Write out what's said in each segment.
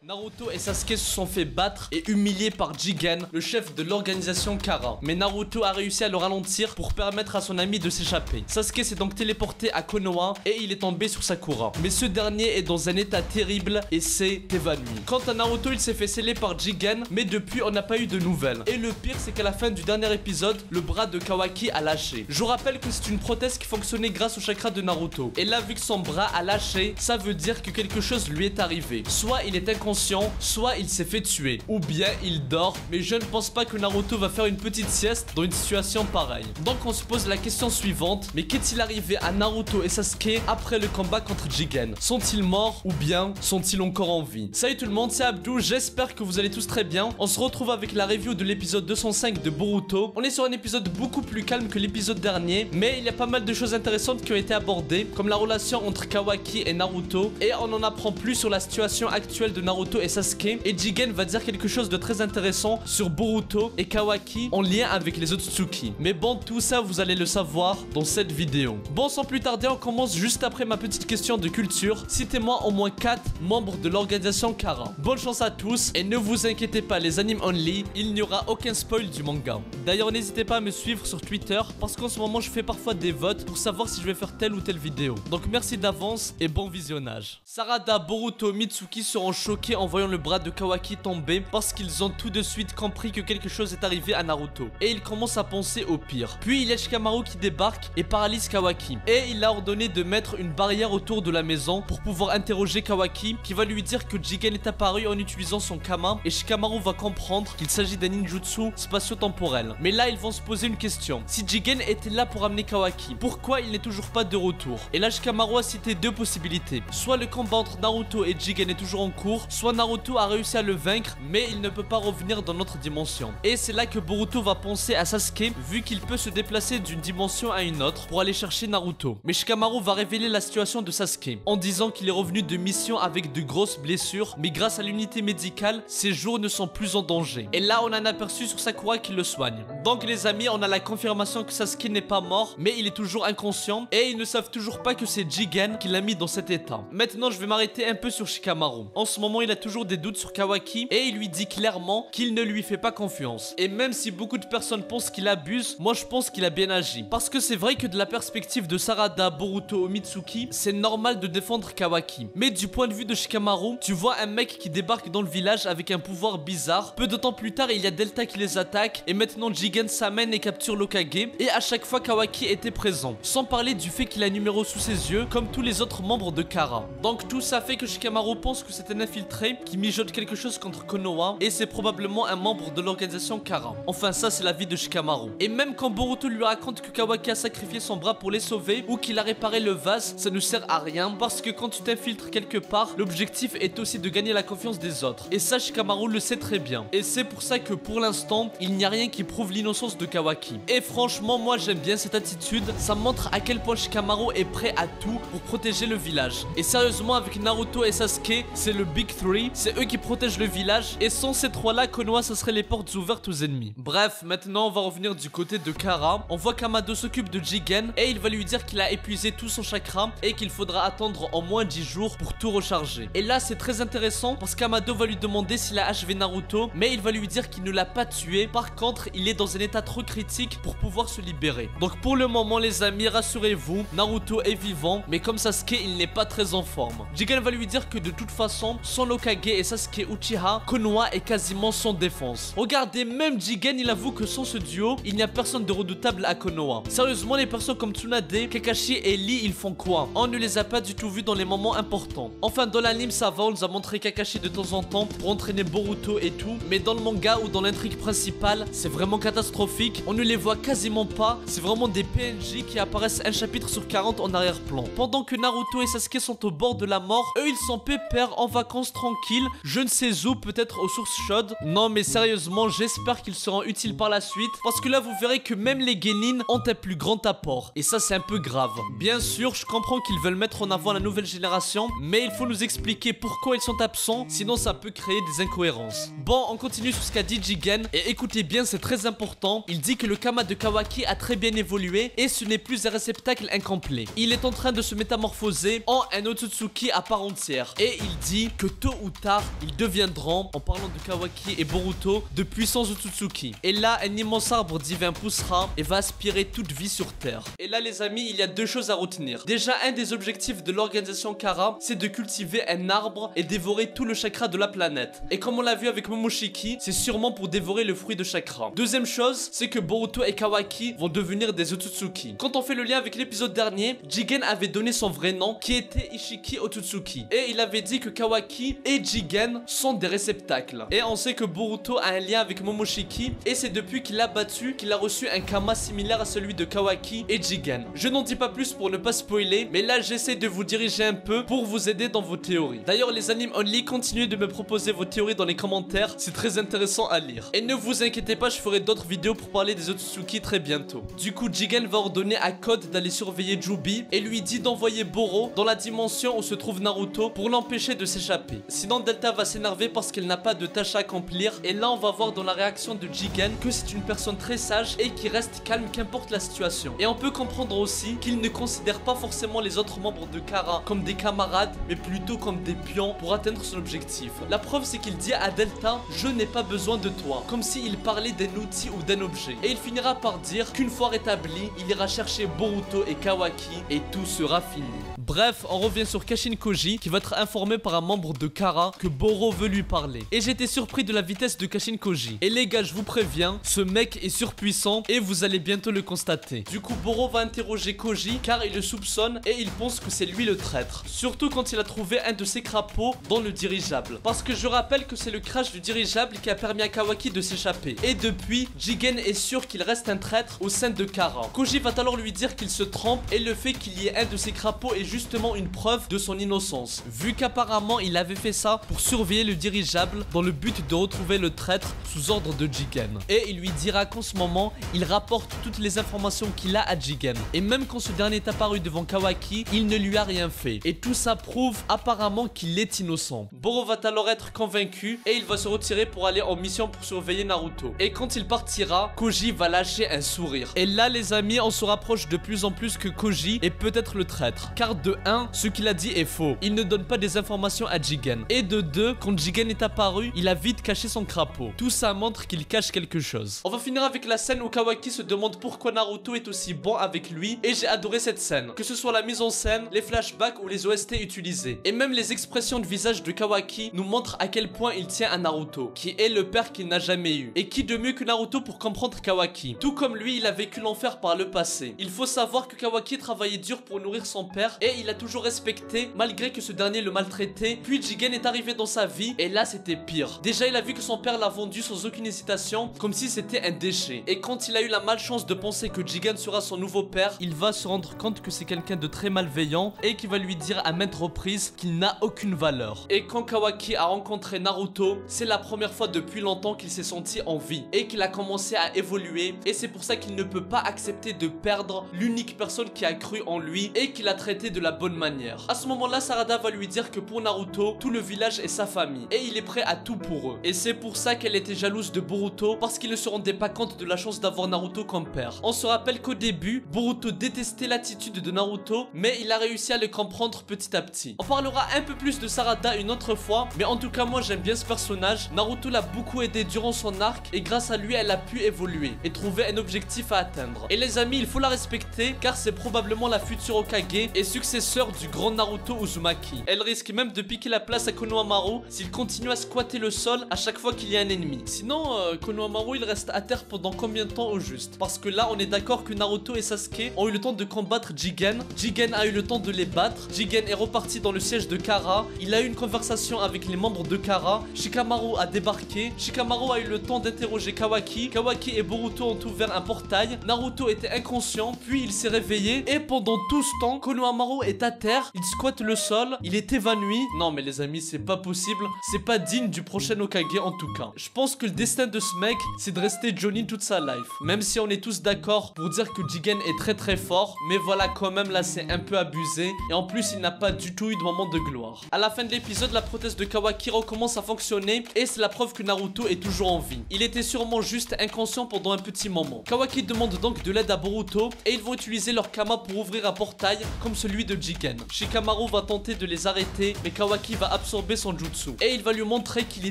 Naruto et Sasuke se sont fait battre et humilier par Jigen, le chef de l'organisation Kara. Mais Naruto a réussi à le ralentir pour permettre à son ami de s'échapper. Sasuke s'est donc téléporté à Konoha et il est tombé sur Sakura. Mais ce dernier est dans un état terrible et s'est évanoui. Quant à Naruto, il s'est fait sceller par Jigen, mais depuis on n'a pas eu de nouvelles. Et le pire, c'est qu'à la fin du dernier épisode, le bras de Kawaki a lâché. Je vous rappelle que c'est une prothèse qui fonctionnait grâce au chakra de Naruto. Et là, vu que son bras a lâché, ça veut dire que quelque chose lui est arrivé. Soit il est inconscient, soit il s'est fait tuer, ou bien il dort, mais je ne pense pas que Naruto va faire une petite sieste dans une situation pareille. Donc on se pose la question suivante, mais qu'est-il arrivé à Naruto et Sasuke après le combat contre Jigen? Sont-ils morts ou bien sont-ils encore en vie? Salut tout le monde, c'est Abdou, j'espère que vous allez tous très bien. On se retrouve avec la review de l'épisode 205 de Boruto. On est sur un épisode beaucoup plus calme que l'épisode dernier, mais il y a pas mal de choses intéressantes qui ont été abordées, comme la relation entre Kawaki et Naruto, et on en apprend plus sur la situation actuelle de Naruto et Sasuke, et Jigen va dire quelque chose de très intéressant sur Boruto et Kawaki en lien avec les Otsutsuki. Mais bon, tout ça vous allez le savoir dans cette vidéo. Bon, sans plus tarder, on commence juste après ma petite question de culture. Citez-moi au moins 4 membres de l'organisation Kara. Bonne chance à tous et ne vous inquiétez pas, les animes only, il n'y aura aucun spoil du manga. D'ailleurs, n'hésitez pas à me suivre sur Twitter parce qu'en ce moment je fais parfois des votes pour savoir si je vais faire telle ou telle vidéo. Donc merci d'avance et bon visionnage. Sarada, Boruto, Mitsuki seront choqués en voyant le bras de Kawaki tomber parce qu'ils ont tout de suite compris que quelque chose est arrivé à Naruto. Et ils commencent à penser au pire. Puis il y a Shikamaru qui débarque et paralyse Kawaki. Et il a ordonné de mettre une barrière autour de la maison pour pouvoir interroger Kawaki, qui va lui dire que Jigen est apparu en utilisant son Kama, et Shikamaru va comprendre qu'il s'agit d'un ninjutsu spatio-temporel. Mais là ils vont se poser une question. Si Jigen était là pour amener Kawaki, pourquoi il n'est toujours pas de retour? Et là Shikamaru a cité deux possibilités. Soit le combat entre Naruto et Jigen est toujours en cours, soit Naruto a réussi à le vaincre mais il ne peut pas revenir dans notre dimension. Et c'est là que Boruto va penser à Sasuke, vu qu'il peut se déplacer d'une dimension à une autre pour aller chercher Naruto. Mais Shikamaru va révéler la situation de Sasuke en disant qu'il est revenu de mission avec de grosses blessures, mais grâce à l'unité médicale, ses jours ne sont plus en danger. Et là on a un aperçu sur Sakura qui le soigne. Donc les amis, on a la confirmation que Sasuke n'est pas mort, mais il est toujours inconscient et ils ne savent toujours pas que c'est Jigen qui l'a mis dans cet état. Maintenant je vais m'arrêter un peu sur Shikamaru. En ce moment il a toujours des doutes sur Kawaki et il lui dit clairement qu'il ne lui fait pas confiance. Et même si beaucoup de personnes pensent qu'il abuse, moi je pense qu'il a bien agi. Parce que c'est vrai que de la perspective de Sarada, Boruto, Mitsuki, c'est normal de défendre Kawaki. Mais du point de vue de Shikamaru, tu vois un mec qui débarque dans le village avec un pouvoir bizarre. Peu de temps plus tard, il y a Delta qui les attaque et maintenant Jigen s'amène et capture l'Hokage. Et à chaque fois Kawaki était présent. Sans parler du fait qu'il a un numéro sous ses yeux comme tous les autres membres de Kara. Donc tout ça fait que Shikamaru pense que c'est un infiltré qui mijote quelque chose contre Konoha et c'est probablement un membre de l'organisation Kara. Enfin ça c'est l'avis de Shikamaru. Et même quand Boruto lui raconte que Kawaki a sacrifié son bras pour les sauver ou qu'il a réparé le vase, ça ne sert à rien parce que quand tu t'infiltres quelque part, l'objectif est aussi de gagner la confiance des autres. Et ça Shikamaru le sait très bien. Et c'est pour ça que pour l'instant, il n'y a rien qui prouve l'innocence de Kawaki. Et franchement moi j'aime bien cette attitude, ça montre à quel point Shikamaru est prêt à tout pour protéger le village. Et sérieusement avec Naruto et Sasuke, c'est le Big 3, c'est eux qui protègent le village et sans ces trois là, Konoha ça serait les portes ouvertes aux ennemis. Bref, maintenant on va revenir du côté de Kara. On voit qu'Amado s'occupe de Jigen et il va lui dire qu'il a épuisé tout son chakra et qu'il faudra attendre en moins 10 jours pour tout recharger. Et là c'est très intéressant parce qu'Amado va lui demander s'il a achevé Naruto, mais il va lui dire qu'il ne l'a pas tué. Par contre il est dans un état trop critique pour pouvoir se libérer. Donc pour le moment les amis, rassurez-vous, Naruto est vivant, mais comme Sasuke il n'est pas très en forme. Jigen va lui dire que de toute façon sans l'Hokage et Sasuke Uchiha, Konoha est quasiment sans défense. Regardez, même Jigen il avoue que sans ce duo il n'y a personne de redoutable à Konoha. Sérieusement les personnes comme Tsunade, Kakashi et Lee ils font quoi? On ne les a pas du tout vus dans les moments importants. Enfin dans l'anime ça va, on nous a montré Kakashi de temps en temps pour entraîner Boruto et tout, mais dans le manga ou dans l'intrigue principale c'est vraiment catastrophique. On ne les voit quasiment pas, c'est vraiment des PNJ qui apparaissent un chapitre sur 40 en arrière-plan. Pendant que Naruto et Sasuke sont au bord de la mort, eux ils sont pépères en vacances tranquilles, je ne sais où, peut-être aux sources chaudes. Non mais sérieusement j'espère qu'ils seront utiles par la suite parce que là vous verrez que même les Genin ont un plus grand apport et ça c'est un peu grave. Bien sûr je comprends qu'ils veulent mettre en avant la nouvelle génération, mais il faut nous expliquer pourquoi ils sont absents, sinon ça peut créer des incohérences. Bon on continue sur ce qu'a dit Jigen et écoutez bien, c'est très important. Il dit que le Kama de Kawaki a très bien évolué et ce n'est plus un réceptacle incomplet. Il est en train de se métamorphoser en un Otsutsuki à part entière et il dit que tôt tôt ou tard, ils deviendront, en parlant de Kawaki et Boruto, de puissants Otsutsuki. Et là, un immense arbre divin poussera et va aspirer toute vie sur Terre. Et là les amis, il y a deux choses à retenir. Déjà, un des objectifs de l'organisation Kara, c'est de cultiver un arbre et dévorer tout le chakra de la planète. Et comme on l'a vu avec Momoshiki, c'est sûrement pour dévorer le fruit de chakra. Deuxième chose, c'est que Boruto et Kawaki vont devenir des Otsutsuki. Quand on fait le lien avec l'épisode dernier, Jigen avait donné son vrai nom qui était Ishiki Otsutsuki. Et il avait dit que Kawaki et Jigen sont des réceptacles. Et on sait que Boruto a un lien avec Momoshiki et c'est depuis qu'il l'a battu qu'il a reçu un karma similaire à celui de Kawaki et Jigen. Je n'en dis pas plus pour ne pas spoiler, mais là j'essaie de vous diriger un peu pour vous aider dans vos théories. D'ailleurs les animes only, continuez de me proposer vos théories dans les commentaires, c'est très intéressant à lire. Et ne vous inquiétez pas, je ferai d'autres vidéos pour parler des Otsutsuki très bientôt. Du coup Jigen va ordonner à Code d'aller surveiller Jubi et lui dit d'envoyer Boro dans la dimension où se trouve Naruto pour l'empêcher de s'échapper. Sinon Delta va s'énerver parce qu'elle n'a pas de tâche à accomplir et là on va voir dans la réaction de Jigen que c'est une personne très sage et qui reste calme qu'importe la situation. Et on peut comprendre aussi qu'il ne considère pas forcément les autres membres de Kara comme des camarades mais plutôt comme des pions pour atteindre son objectif. La preuve c'est qu'il dit à Delta je n'ai pas besoin de toi, comme s'il parlait d'un outil ou d'un objet. Et il finira par dire qu'une fois rétabli, il ira chercher Boruto et Kawaki et tout sera fini. Bref, on revient sur Kashin Koji qui va être informé par un membre de Kara que Boro veut lui parler. Et j'étais surpris de la vitesse de Kashin Koji. Et les gars, je vous préviens, ce mec est surpuissant et vous allez bientôt le constater. Du coup, Boro va interroger Koji car il le soupçonne et il pense que c'est lui le traître. Surtout quand il a trouvé un de ses crapauds dans le dirigeable. Parce que je rappelle que c'est le crash du dirigeable qui a permis à Kawaki de s'échapper. Et depuis, Jigen est sûr qu'il reste un traître au sein de Kara. Koji va alors lui dire qu'il se trompe et le fait qu'il y ait un de ses crapauds est justement une preuve de son innocence. Vu qu'apparemment il avait fait ça pour surveiller le dirigeable dans le but de retrouver le traître sous ordre de Jigen. Et il lui dira qu'en ce moment, il rapporte toutes les informations qu'il a à Jigen. Et même quand ce dernier est apparu devant Kawaki, il ne lui a rien fait. Et tout ça prouve apparemment qu'il est innocent. Boro va alors être convaincu et il va se retirer pour aller en mission pour surveiller Naruto. Et quand il partira, Koji va lâcher un sourire. Et là les amis, on se rapproche de plus en plus que Koji est peut-être le traître. Car de 1, ce qu'il a dit est faux. Il ne donne pas des informations à Jigen. Et de 2, quand Jigen est apparu, il a vite caché son crapaud. Tout ça montre qu'il cache quelque chose. On va finir avec la scène où Kawaki se demande pourquoi Naruto est aussi bon avec lui. Et j'ai adoré cette scène. Que ce soit la mise en scène, les flashbacks ou les OST utilisés. Et même les expressions de visage de Kawaki nous montrent à quel point il tient à Naruto, qui est le père qu'il n'a jamais eu. Et qui de mieux que Naruto pour comprendre Kawaki. Tout comme lui, il a vécu l'enfer par le passé. Il faut savoir que Kawaki travaillait dur pour nourrir son père et il a toujours respecté malgré que ce dernier le maltraitait. Puis Jigen est arrivé dans sa vie et là c'était pire. Déjà il a vu que son père l'a vendu sans aucune hésitation comme si c'était un déchet. Et quand il a eu la malchance de penser que Jigen sera son nouveau père, il va se rendre compte que c'est quelqu'un de très malveillant et qui va lui dire à maintes reprises qu'il n'a aucune valeur. Et quand Kawaki a rencontré Naruto, c'est la première fois depuis longtemps qu'il s'est senti en vie et qu'il a commencé à évoluer. Et c'est pour ça qu'il ne peut pas accepter de perdre l'unique personne qui a cru en lui et qu'il a traité de la bonne manière. À ce moment-là, Sarada va lui dire que pour Naruto, tout le village est sa famille et il est prêt à tout pour eux. Et c'est pour ça qu'elle était jalouse de Boruto parce qu'il ne se rendait pas compte de la chance d'avoir Naruto comme père. On se rappelle qu'au début, Boruto détestait l'attitude de Naruto, mais il a réussi à le comprendre petit à petit. On parlera un peu plus de Sarada une autre fois, mais en tout cas moi j'aime bien ce personnage. Naruto l'a beaucoup aidé durant son arc et grâce à lui elle a pu évoluer et trouver un objectif à atteindre. Et les amis, il faut la respecter car c'est probablement la future Hokage et successeur du grand Naruto Uzumaki. Elle risque même de piquer la place à Konohamaru s'il continue à squatter le sol à chaque fois qu'il y a un ennemi. Sinon, Konohamaru il reste à terre pendant combien de temps au juste? Parce que là on est d'accord que Naruto et Sasuke ont eu le temps de combattre Jigen. Jigen a eu le temps de les battre. Jigen est reparti dans le siège de Kara. Il a eu une conversation avec les membres de Kara. Shikamaru a débarqué. Shikamaru a eu le temps d'interroger Kawaki. Kawaki et Boruto ont ouvert un portail. Naruto était inconscient, puis il s'est réveillé. Et pendant tout ce temps, Konohamaru est à terre. Il squatte le sol. Il est évanoui. Non mais les amis, c'est pas possible. C'est pas digne du prochain Hokage en tout cas. Je pense que le destin de ce mec, c'est de rester Jonin toute sa life. Même si on est tous d'accord pour dire que Jigen est très très fort. Mais voilà, quand même là c'est un peu abusé. Et en plus il n'a pas du tout eu de moment de gloire. À la fin de l'épisode, la prothèse de Kawaki recommence à fonctionner. Et c'est la preuve que Naruto est toujours en vie. Il était sûrement juste inconscient pendant un petit moment. Kawaki demande donc de l'aide à Boruto. Et ils vont utiliser leur Kama pour ouvrir un portail comme celui celui de Jigen. Shikamaru va tenter de les arrêter, mais Kawaki va absorber son jutsu. Et il va lui montrer qu'il est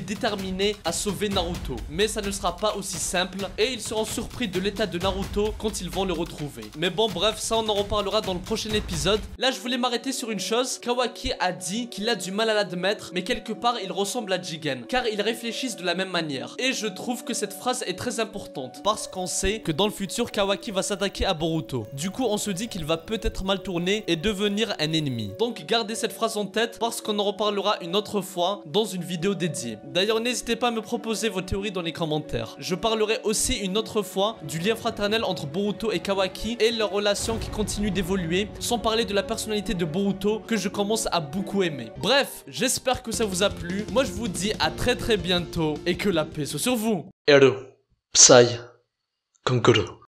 déterminé à sauver Naruto. Mais ça ne sera pas aussi simple, et ils seront surpris de l'état de Naruto quand ils vont le retrouver. Mais bon, bref, ça on en reparlera dans le prochain épisode. Là, je voulais m'arrêter sur une chose. Kawaki a dit qu'il a du mal à l'admettre, mais quelque part, il ressemble à Jigen, car ils réfléchissent de la même manière. Et je trouve que cette phrase est très importante, parce qu'on sait que dans le futur, Kawaki va s'attaquer à Boruto. Du coup, on se dit qu'il va peut-être mal tourner et devenir un ennemi. Donc, gardez cette phrase en tête, parce qu'on en reparlera une autre fois dans une vidéo dédiée. D'ailleurs, n'hésitez pas à me proposer vos théories dans les commentaires. Je parlerai aussi une autre fois du lien fraternel entre Boruto et Kawaki et leur relation qui continue d'évoluer, sans parler de la personnalité de Boruto que je commence à beaucoup aimer. Bref, j'espère que ça vous a plu. Moi, je vous dis à très bientôt et que la paix soit sur vous. Eru, Psy, Konkuru.